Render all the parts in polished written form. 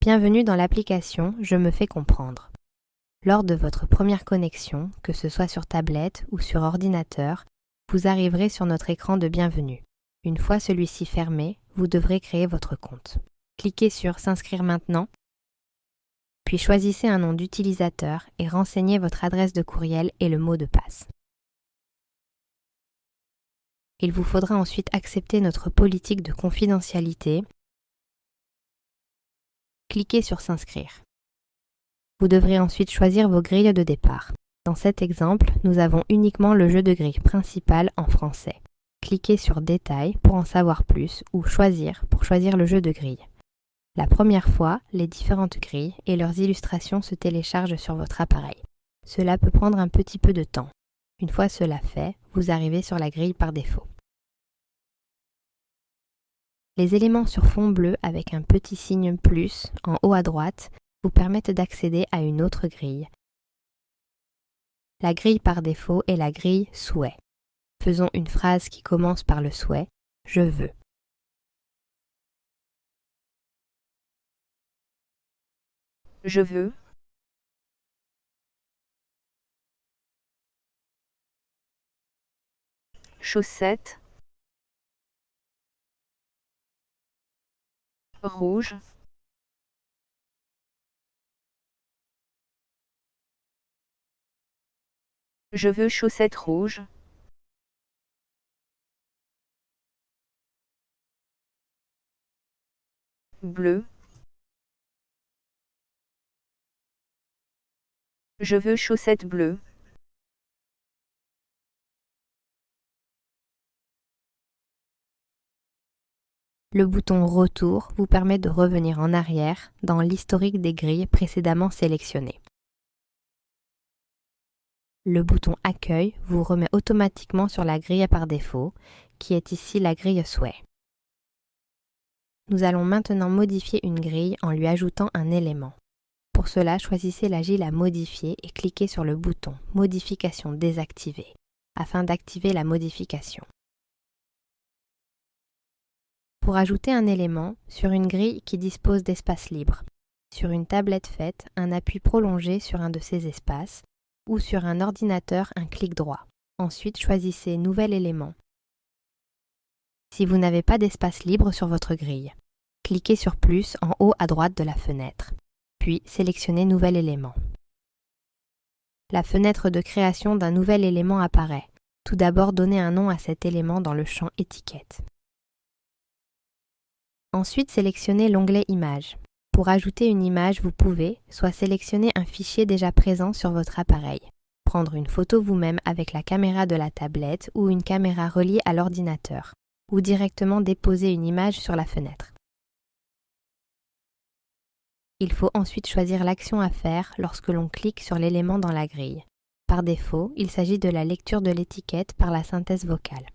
Bienvenue dans l'application Je me fais comprendre. Lors de votre première connexion, que ce soit sur tablette ou sur ordinateur, vous arriverez sur notre écran de bienvenue. Une fois celui-ci fermé, vous devrez créer votre compte. Cliquez sur S'inscrire maintenant, puis choisissez un nom d'utilisateur et renseignez votre adresse de courriel et le mot de passe. Il vous faudra ensuite accepter notre politique de confidentialité. Cliquez sur S'inscrire. Vous devrez ensuite choisir vos grilles de départ. Dans cet exemple, nous avons uniquement le jeu de grille principal en français. Cliquez sur Détails pour en savoir plus ou Choisir pour choisir le jeu de grille. La première fois, les différentes grilles et leurs illustrations se téléchargent sur votre appareil. Cela peut prendre un petit peu de temps. Une fois cela fait, vous arrivez sur la grille par défaut. Les éléments sur fond bleu avec un petit signe plus en haut à droite vous permettent d'accéder à une autre grille. La grille par défaut est la grille Souhait. Faisons une phrase qui commence par le souhait « Je veux ». Je veux. Chaussettes. Rouge. Je veux chaussettes rouges. Bleu. Je veux chaussettes bleues. Le bouton Retour vous permet de revenir en arrière dans l'historique des grilles précédemment sélectionnées. Le bouton Accueil vous remet automatiquement sur la grille par défaut, qui est ici la grille Souhait. Nous allons maintenant modifier une grille en lui ajoutant un élément. Pour cela, choisissez la gile à modifier et cliquez sur le bouton Modification désactivée afin d'activer la modification. Pour ajouter un élément sur une grille qui dispose d'espace libre, sur une tablette faite, un appui prolongé sur un de ces espaces ou sur un ordinateur, un clic droit. Ensuite, choisissez Nouvel élément. Si vous n'avez pas d'espace libre sur votre grille, cliquez sur plus en haut à droite de la fenêtre, puis sélectionnez Nouvel élément. La fenêtre de création d'un nouvel élément apparaît. Tout d'abord, donnez un nom à cet élément dans le champ Étiquette. Ensuite, sélectionnez l'onglet Images. Pour ajouter une image, vous pouvez soit sélectionner un fichier déjà présent sur votre appareil, prendre une photo vous-même avec la caméra de la tablette ou une caméra reliée à l'ordinateur, ou directement déposer une image sur la fenêtre. Il faut ensuite choisir l'action à faire lorsque l'on clique sur l'élément dans la grille. Par défaut, il s'agit de la lecture de l'étiquette par la synthèse vocale.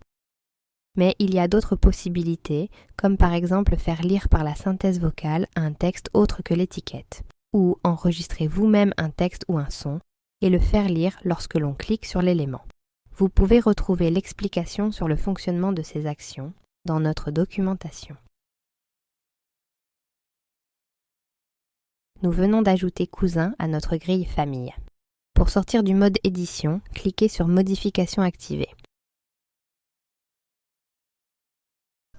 Mais il y a d'autres possibilités, comme par exemple faire lire par la synthèse vocale un texte autre que l'étiquette, ou enregistrer vous-même un texte ou un son, et le faire lire lorsque l'on clique sur l'élément. Vous pouvez retrouver l'explication sur le fonctionnement de ces actions dans notre documentation. Nous venons d'ajouter Cousin à notre grille Famille. Pour sortir du mode édition, cliquez sur Modification activée.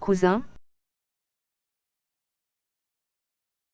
Cousin.